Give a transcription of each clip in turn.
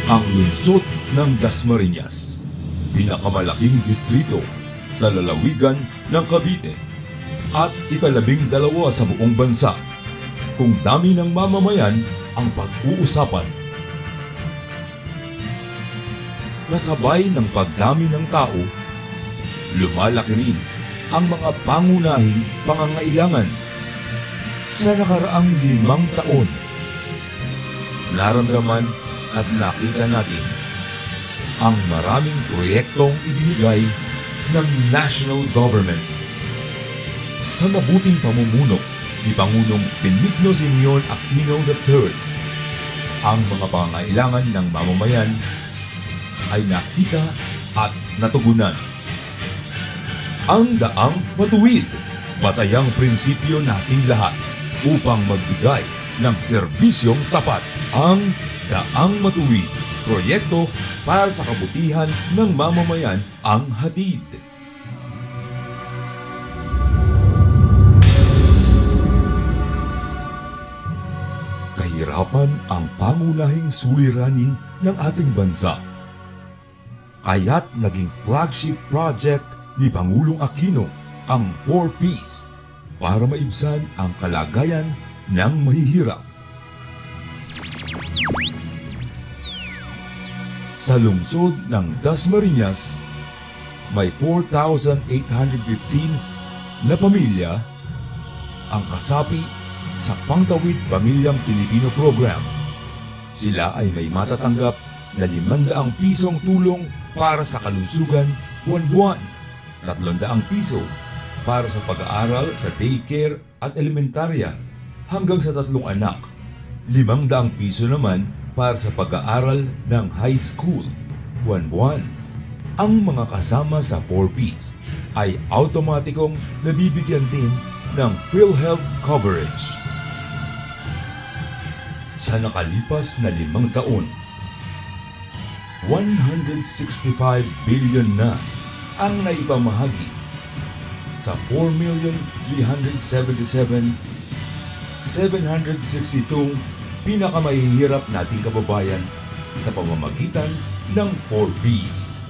Ang lungsod ng Dasmariñas, pinakamalaking distrito sa lalawigan ng Cavite at ika-12 sa buong bansa, kung dami ng mamamayan ang pag-uusapan. Kasabay ng pagdami ng tao, lumalaki rin ang mga pangunahing pangangailangan. Sa nakaraang 5 taon, naramdaman at nakita natin ang maraming proyektong ibinigay ng national government. Sa mabuting pamumuno ni Pangulong Benigno Simeon Aquino III, ang mga pangangailangan ng mamamayan ay nakita at natugunan. Ang daang matuwid, batayang prinsipyo nating lahat upang magbigay ng serbisyong tapat. Ang Daang Matuwid, proyekto para sa kabutihan ng mamamayan ang hatid. Kahirapan ang pangunahing suliranin ng ating bansa. Kaya't naging flagship project ni Pangulong Aquino ang 4Ps para maibsan ang kalagayan ng mahihirap. Sa lungsod ng Dasmariñas, may 4,815 na pamilya ang kasapi sa Pangtawid Pamilyang Pilipino Program. Sila ay may matatanggap na 500 pisong tulong para sa kalusugan buwan-buwan, 300 piso para sa pag-aaral sa daycare at elementarya hanggang sa 3 anak, 500 piso naman para sa pag-aaral ng high school, buwan-buwan. Ang mga kasama sa 4Ps ay automatikong nabibigyan din ng PhilHealth coverage. Sa nakalipas na 5 taon, 165 billion na ang naipamahagi sa 4,377,762 pinakamahihirap nating kababayan sa pamamagitan ng 4Ps.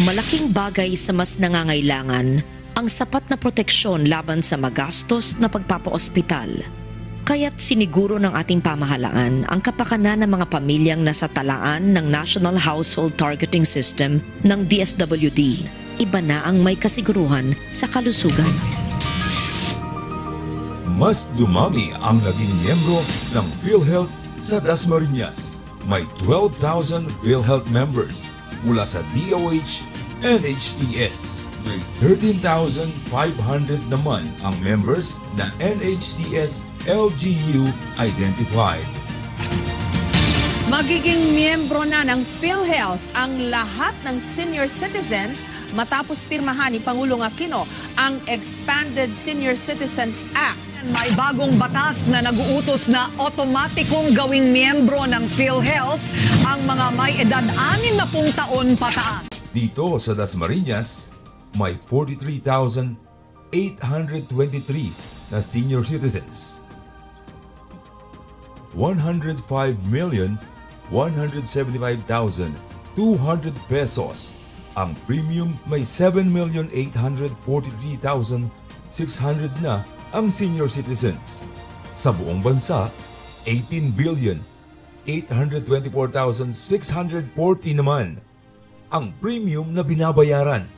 Malaking bagay sa mas nangangailangan ang sapat na proteksyon laban sa magastos na pagpapaospital. Kaya't siniguro ng ating pamahalaan ang kapakanan ng mga pamilyang nasa talaan ng National Household Targeting System ng DSWD. Iba na ang may kasiguruhan sa kalusugan. Mas dumami ang naging miyembro ng PhilHealth sa Dasmariñas. May 12,000 PhilHealth members mula sa DOH and HTS. May 13,500 naman ang members na NHTS LGU identified. Magiging miyembro na ng PhilHealth ang lahat ng senior citizens matapos pirmahan ni Pangulong Aquino ang Expanded Senior Citizens Act. May bagong batas na nag-uutos na otomatikong gawing miyembro ng PhilHealth ang mga may edad 60 taon pataas. Dito sa Dasmariñas, may 43,823 na senior citizens. 105,175,200 pesos. Ang premium may 7,843,600 na ang senior citizens. Sa buong bansa, 18,824,640 naman ang premium na binabayaran.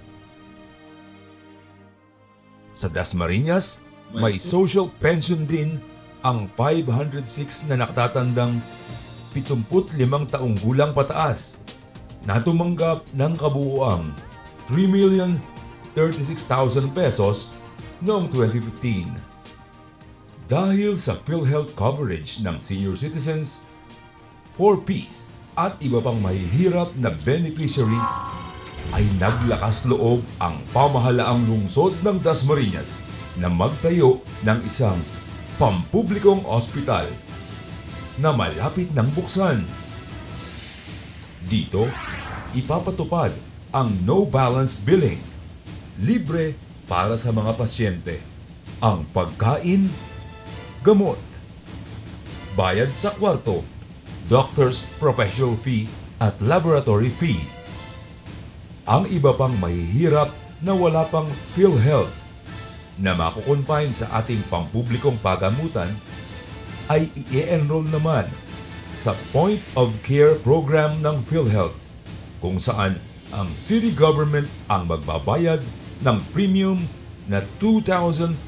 Sa Dasmariñas, May social pension din ang 506 na nakatatandang 75 taong gulang pataas na tumanggap ng kabuuang 3,036,000 pesos noong 2015. Dahil sa PhilHealth coverage ng senior citizens, 4Ps at iba pang mahihirap na beneficiaries, ay naglakas loob ang pamahalaang lungsod ng Dasmariñas na magtayo ng isang pampublikong ospital na malapit ng buksan. Dito, ipapatupad ang no balance billing, libre para sa mga pasyente, ang pagkain, gamot, bayad sa kwarto, doctor's professional fee at laboratory fee. Ang iba pang mahihirap na wala pang PhilHealth na makukonfine sa ating pampublikong pagamutan ay i-enroll naman sa Point of Care program ng PhilHealth, kung saan ang city government ang magbabayad ng premium na 2,400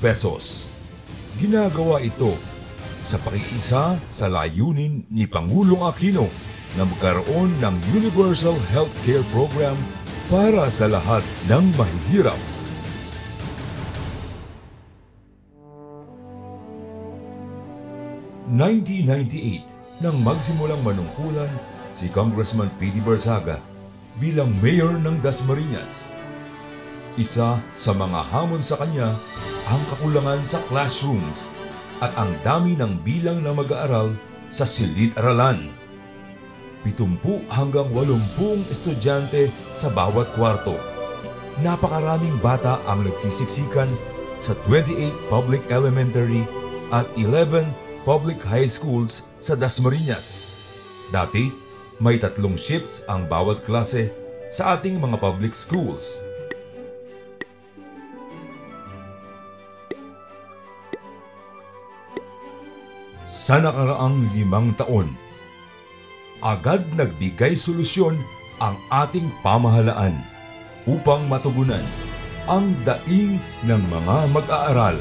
pesos. Ginagawa ito sa pakiisa sa layunin ni Pangulong Aquino na magkaroon ng Universal Healthcare Program para sa lahat ng mahihirap. Noong 1998, nang magsimulang manungkulan si Congressman P.D. Barzaga bilang mayor ng Dasmariñas. Isa sa mga hamon sa kanya ang kakulangan sa classrooms at ang dami ng bilang na mag-aaral sa silid-aralan. 70 hanggang 80 estudyante sa bawat kwarto. Napakaraming bata ang nagsisiksikan sa 28 public elementary at 11 public high schools sa Dasmariñas. Dati, may 3 shifts ang bawat klase sa ating mga public schools. Sa nakaraang 5 taon, agad nagbigay solusyon ang ating pamahalaan upang matugunan ang daing ng mga mag-aaral.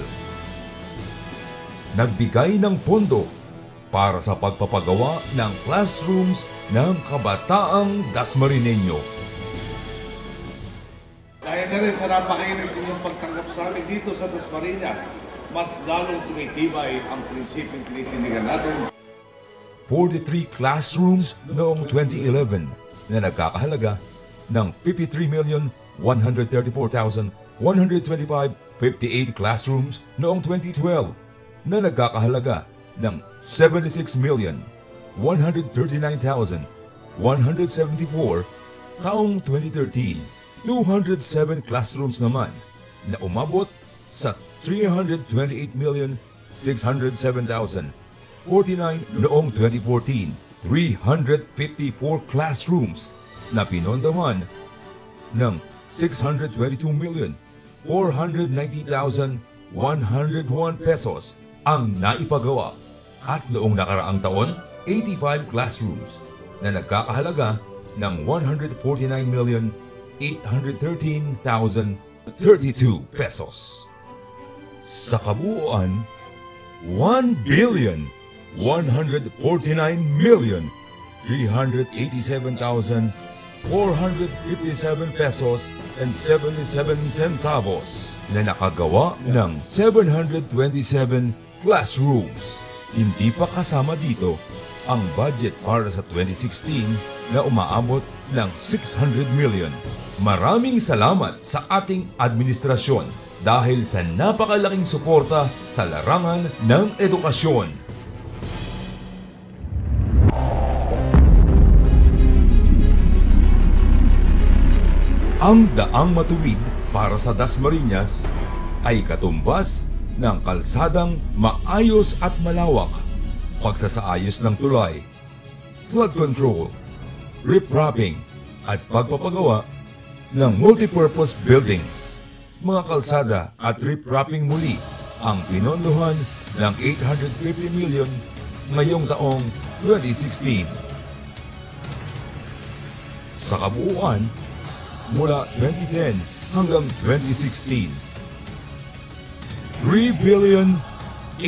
Nagbigay ng pondo para sa pagpapagawa ng classrooms ng kabataang Dasmariñeño. Dahil na rin sa napakainit inyong pagtanggap sa amin dito sa Dasmariñas, mas lalong tumitibay ang prinsipyung tinitinigan natin. 43 classrooms noong 2011 na nagkakahalaga ng 53,134,125, 58 classrooms noong 2012 na nagkakahalaga ng 76,139,174 taong 2013, 207 classrooms naman na umabot sa 328,607,049 noong 2014, 354 classrooms na pinondohan ng 622,490,101 pesos ang naipagawa. At noong nakaraang taon, 85 classrooms na nagkakahalaga ng 149,813,032 pesos. Sa kabuuan, 1,149,387,457 pesos and 77 centavos na nakagawa ng 727 classrooms. Hindi pa kasama dito ang budget para sa 2016 na umaabot ng 600 million. Maraming salamat sa ating administrasyon dahil sa napakalaking suporta sa larangan ng edukasyon. Ang daang matuwid para sa Dasmariñas ay katumbas ng kalsadang maayos at malawak, pagsasaayos ng tulay, flood control, riprapping at pagpapagawa ng multipurpose buildings. Mga kalsada at riprapping muli ang pinondohan ng 850 million ngayong taong 2016. Sa kabuuan, mula 2010 hanggang 2016, 3,877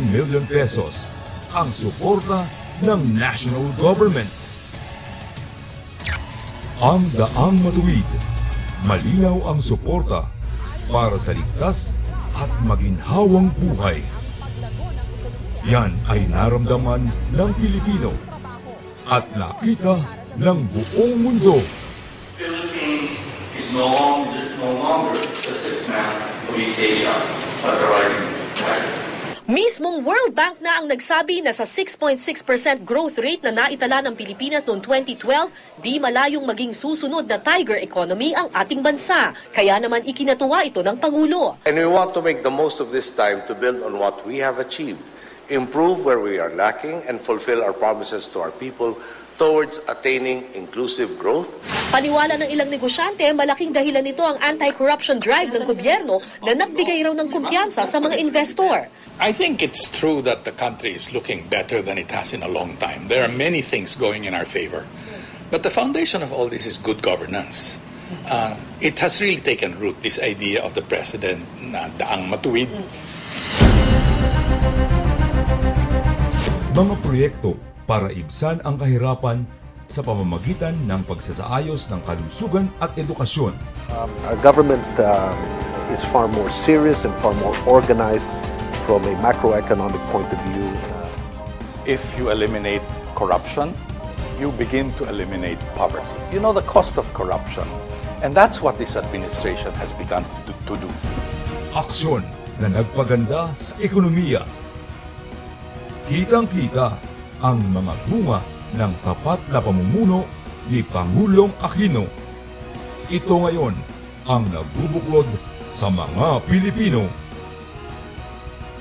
million pesos ang suporta ng national government. Ang Daang Matuwid, malinaw ang suporta para sa ligtas at maginhawang buhay. Yan ay naramdaman ng Pilipino at nakita ng buong mundo. Philippines is no longer the sixth man of East Asia, but the rising tide. Mismong World Bank na ang nagsabi na sa 6.6% growth rate na naitala ng Pilipinas noong 2012, di malayong maging susunod na tiger economy ang ating bansa. Kaya naman ikinatuwa ito ng Pangulo. And we want to make the most of this time to build on what we have achieved, improve where we are lacking, and fulfill our promises to our people towards attaining inclusive growth. Paniwala ng ilang negosyante, malaking dahilan nito ang anti-corruption drive ng gobyerno na nagbigay raw ng kumpiyansa sa mga investor. I think it's true that the country is looking better than it has in a long time. There are many things going in our favor. But the foundation of all this is good governance. It has really taken root, this idea of the president na daang matuwid. Mga proyekto para ibsan ang kahirapan sa pamamagitan ng pagsasaayos ng kalusugan at edukasyon. Our government is far more serious and far more organized from a macroeconomic point of view. If you eliminate corruption, you begin to eliminate poverty. You know the cost of corruption, and that's what this administration has begun to do. Aksyon na nagpaganda sa ekonomiya. Kitang-kita ang mga bunga ng tapat na pamumuno ni Pangulong Aquino. Ito ngayon ang nagbubuklod sa mga Pilipino.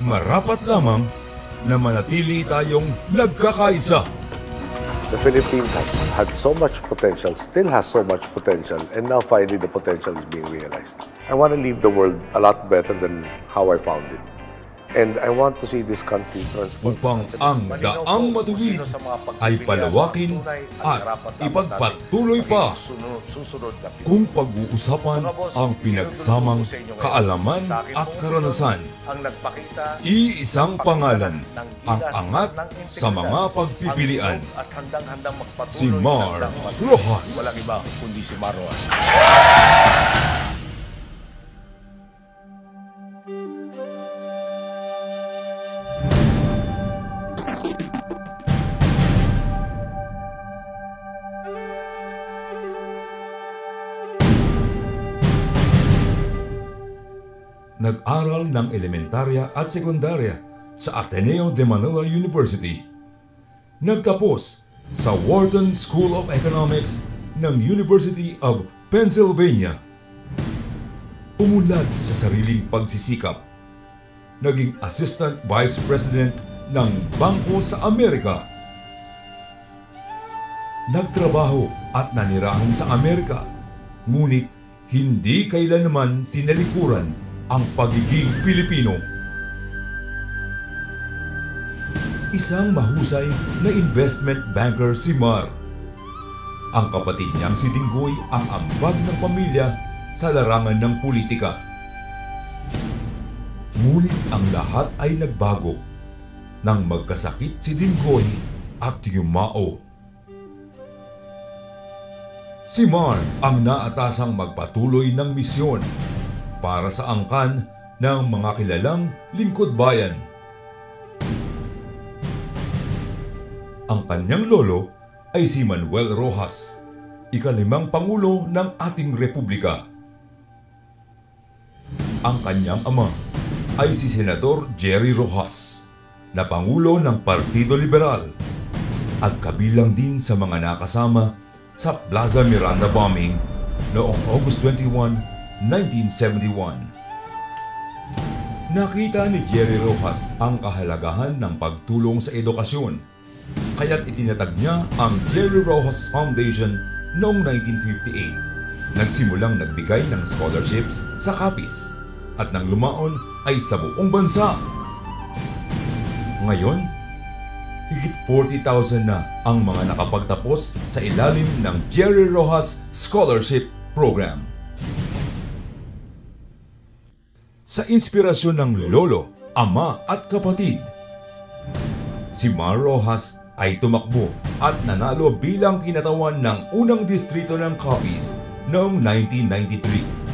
Marapat lamang na manatili tayong nagkakaisa. The Philippines has had so much potential, still has so much potential, and now finally the potential is being realized. I want to leave the world a lot better than how I found it. And I want to see this country transform. Upang ang Daang Matuwid ay palawakin at ipagpatuloy pa kung pag-uusapan ang pinagsamang kaalaman at karanasan. Iisang pangalan ang angat sa mga pagpipilian. Si Mar Rojas. Walang iba kundi si Mar Rojas. Nag-aral ng elementarya at sekundarya sa Ateneo de Manila University. Nagtapos sa Wharton School of Economics ng University of Pennsylvania. Umunlad sa sariling pagsisikap. Naging Assistant Vice President ng Bangko sa Amerika. Nagtrabaho at nanirahan sa Amerika, ngunit hindi kailanman tinalikuran ang pagiging Pilipino. Isang mahusay na investment banker si Mar. Ang kapatid niyang si Dinggoy ang ambag ng pamilya sa larangan ng politika. Ngunit ang lahat ay nagbago nang magkasakit si Dinggoy at yumao. Si Mar ang naatasang magpatuloy ng misyon para sa angkan ng mga kilalang lingkod bayan. Ang kanyang lolo ay si Manuel Rojas, ika-5 Pangulo ng ating Republika. Ang kanyang ama ay si Senador Jerry Rojas, na Pangulo ng Partido Liberal at kabilang din sa mga nakasama sa Plaza Miranda bombing noong August 21, 1971. Nakita ni Jerry Rojas ang kahalagahan ng pagtulong sa edukasyon, kaya't itinatag niya ang Jerry Rojas Foundation noong 1958. Nagsimulang nagbigay ng scholarships sa Capiz at nang lumaon ay sa buong bansa. Ngayon, higit 40,000 na ang mga nakapagtapos sa ilalim ng Jerry Rojas Scholarship Program. sa inspirasyon ng lolo, ama at kapatid. Si Mar Roxas ay tumakbo at nanalo bilang kinatawan ng unang distrito ng Capiz noong 1993.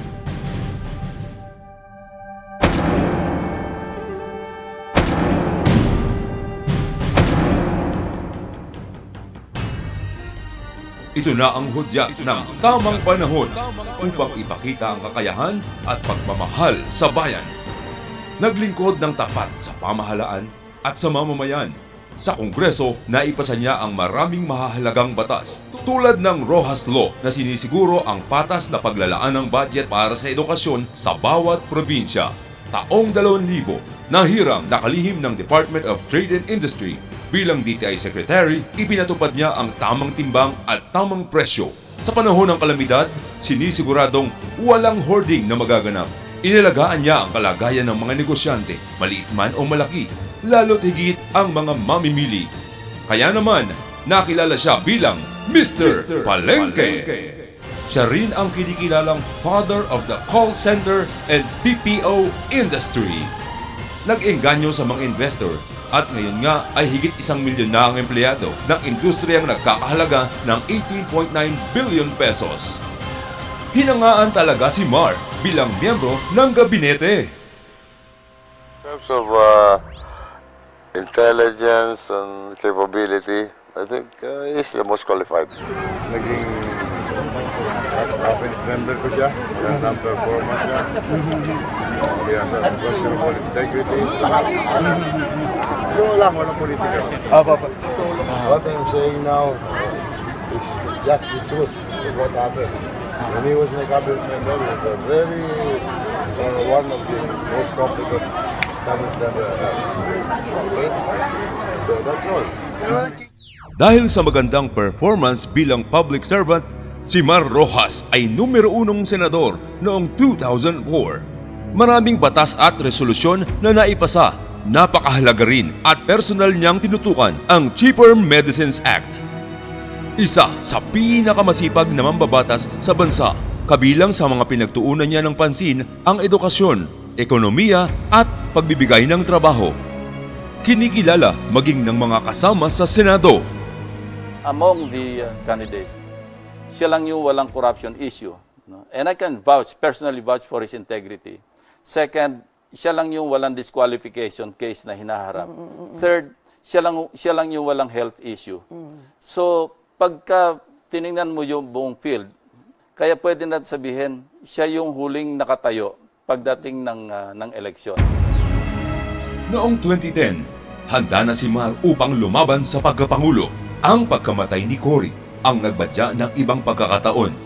Ito na ang hudyat ng tamang panahon upang ipakita ang kakayahan at pagmamahal sa bayan. Naglingkod ng tapat sa pamahalaan at sa mamamayan. Sa Kongreso, naipasa niya ang maraming mahahalagang batas tulad ng Roxas Law na sinisiguro ang patas na paglalaan ng budget para sa edukasyon sa bawat probinsya. Taong 2000, nahirang nakalihim ng Department of Trade and Industry. Bilang DTI Secretary, ipinatupad niya ang tamang timbang at tamang presyo. Sa panahon ng kalamidad, sinisiguradong walang hoarding na magaganap. Inalagaan niya ang kalagayan ng mga negosyante, maliit man o malaki, lalo't higit ang mga mamimili. Kaya naman, nakilala siya bilang Mr. Palengke. Siya rin ang kinikilalang father of the call center and BPO industry. Nag-engganyo sa mga investor at ngayon nga ay higit 1 milyon na ang empleyado ng industriyang nagkakahalaga ng 18.9 billion pesos. Hinangaan talaga si Mar bilang miyembro ng gabinete. In terms of intelligence and capability, I think he's the most qualified. Naging cabinet member ko siya, non-performance siya. He has unquestionable integrity. Siguro lang, walang politika. What I'm saying now is just the truth of what happened. When he was my cabinet member, he was a very, one of the most competent cabinet member I have. Okay? So that's all. Dahil sa magandang performance bilang public servant, si Mar Roxas ay numero 1 senador noong 2004. Maraming batas at resolusyon na naipasa. Napakahalaga rin at personal niyang tinutukan ang Cheaper Medicines Act. Isa sa pinakamasipag na mambabatas sa bansa, kabilang sa mga pinagtuunan niya ng pansin ang edukasyon, ekonomiya at pagbibigay ng trabaho. Kinikilala maging ng mga kasama sa Senado. Among the candidates, siya lang yung walang corruption issue. No? And I can personally vouch for his integrity. Second, siya lang yung walang disqualification case na hinaharap. Third, siya lang yung walang health issue. So, pagka tiningnan mo yung buong field, kaya pwede natin sabihin, siya yung huling nakatayo pagdating ng eleksyon. Noong 2010, handa na si Mar upang lumaban sa pagkapangulo. Ang pagkamatay ni Cory ang nagbadya ng ibang pagkakataon.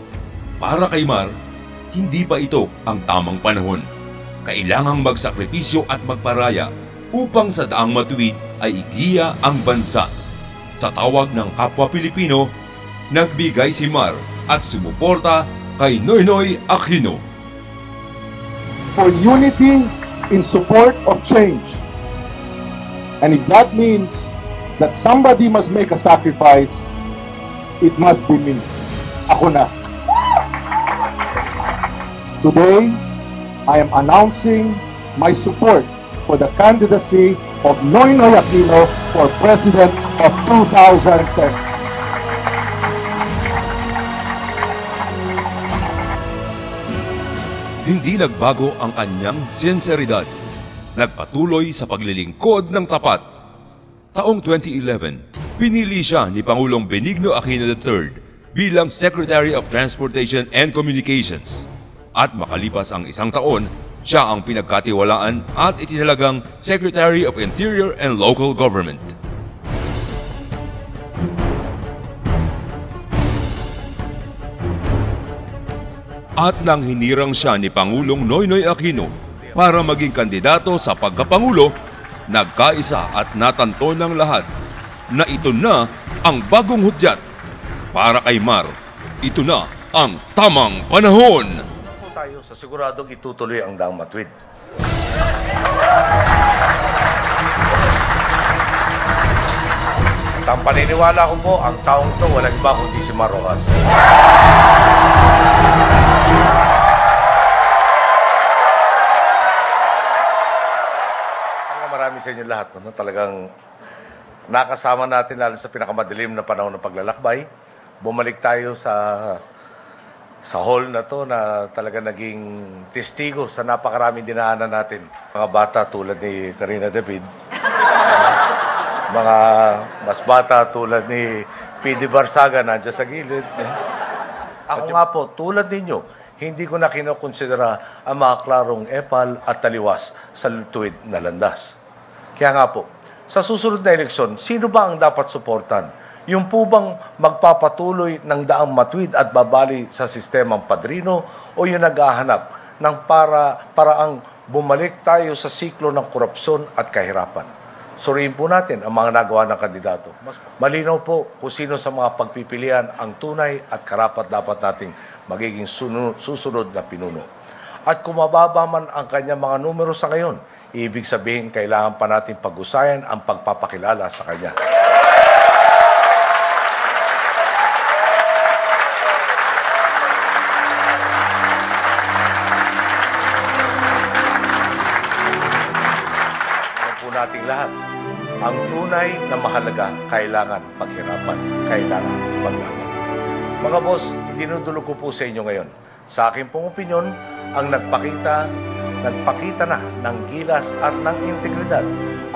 Para kay Mar, hindi pa ito ang tamang panahon. Kailangang magsakripisyo at magparaya upang sa daang matuwid ay igiya ang bansa. Sa tawag ng kapwa Pilipino, nagbigay si Mar at sumuporta kay Noynoy Aquino. For unity in support of change. And if that means that somebody must make a sacrifice, it must be me. Ako na. Today, I am announcing my support for the candidacy of Noynoy Aquino for President of 2010. Hindi nagbago ang kanyang sinseridad. Nagpatuloy sa paglilingkod ng tapat. Taong 2011, pinili siya ni Pangulong Benigno Aquino III bilang Secretary of Transportation and Communications. At makalipas ang 1 taon, siya ang pinagkatiwalaan at itinalagang Secretary of Interior and Local Government. At nang hinirang siya ni Pangulong Noynoy Aquino para maging kandidato sa pagkapangulo, nagkaisa at natanto ng lahat na ito na ang bagong hudyat. Para kay Mar, ito na ang tamang panahon. Tayo sa siguradong itutuloy ang daang matuwid. At ang paniniwala ko po, ang taong to walang iba kundi si Mar Roxas. Marami sa inyo lahat. No? Talagang nakasama natin lalo sa pinakamadilim na panahon ng paglalakbay. Bumalik tayo sa hall na to na talaga naging testigo sa napakaraming dinaanan natin. Mga bata tulad ni Karina David, mga mas bata tulad ni P.D. Barsaga nandiyan sa gilid. Ako nga po, tulad ninyo, hindi ko na kinokonsidera ang mga klarong epal at taliwas sa tuwid na landas. Kaya nga po, sa susunod na eleksyon, sino ba ang dapat suportan? Yung po bang magpapatuloy ng daang matuwid at babali sa sistemang padrino o yung naghahanap ng paraang bumalik tayo sa siklo ng korupsyon at kahirapan? Suriin po natin ang mga nagawa ng kandidato. Mas malinaw po kung sino sa mga pagpipilian ang tunay at karapat-dapat nating magiging susunod na pinuno. At kung mababa man ang kanyang mga numero sa ngayon, ibig sabihin kailangan pa natin pag-usayan ang pagpapakilala sa kanya. Nating lahat. Ang tunay na mahalaga, kailangan paghirapan, kailangan paglaban. Mga boss, idinudulog ko po sa inyo ngayon. Sa akin pong opinyon, ang nagpakita na ng gilas at ng integridad,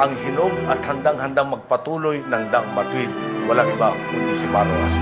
ang hinog at handang-handang magpatuloy ng daang matuwid, walang iba kundi si Marojas.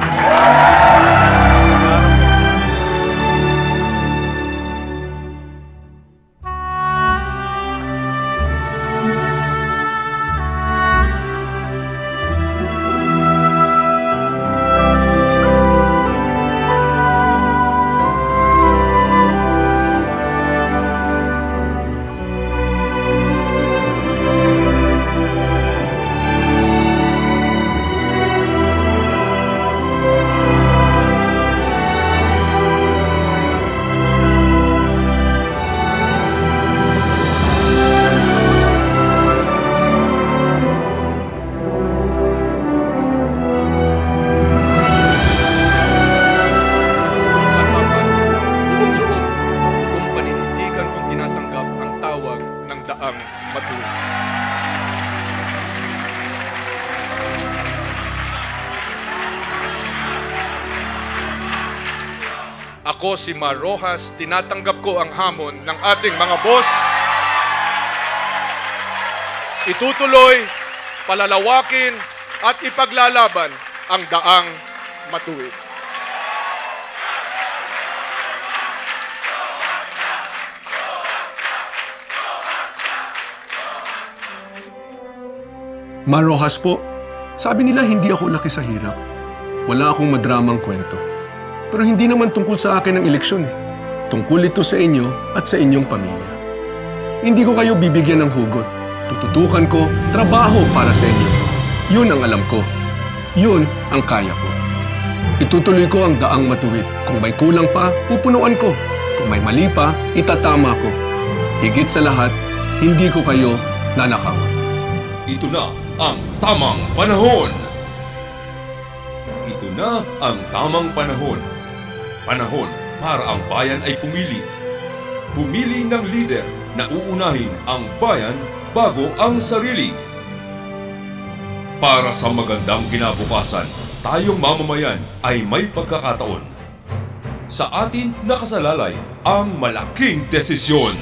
Ako si Marojas, tinatanggap ko ang hamon ng ating mga boss. Itutuloy, palalawakin at ipaglalaban ang daang matuwid. Marojas po, sabi nila hindi ako laki sa hirap. Wala akong madramang kwento. Pero hindi naman tungkol sa akin ang eleksyon eh. Tungkol ito sa inyo at sa inyong pamilya. Hindi ko kayo bibigyan ng hugot. Tututukan ko, trabaho para sa inyo. Yun ang alam ko. Yun ang kaya ko. Itutuloy ko ang daang matuwid. Kung may kulang pa, pupunuan ko. Kung may mali pa, itatama ko. Higit sa lahat, hindi ko kayo nanakawan. Ito na ang tamang panahon. Ito na ang tamang panahon. Panahon para ang bayan ay pumili. Pumili ng lider na uunahin ang bayan bago ang sarili. Para sa magandang kinabukasan, tayong mamamayan ay may pagkakataon. Sa atin nakasalalay ang malaking desisyon.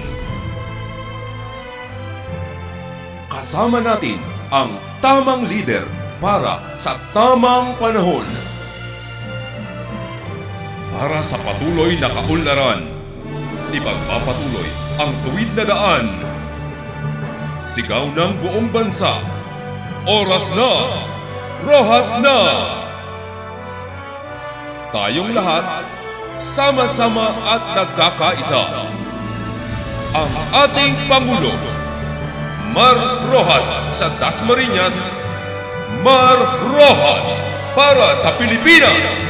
Kasama natin ang tamang lider para sa tamang panahon. Para sa patuloy na kaunlaran, ipagpapatuloy ang tuwid na daan. Sigaw ng buong bansa, oras na, Rojas na! Tayong lahat, sama-sama at nagkakaisa. Ang ating Pangulo, Mar Rojas sa Dasmariñas, Mar Rojas para sa Pilipinas!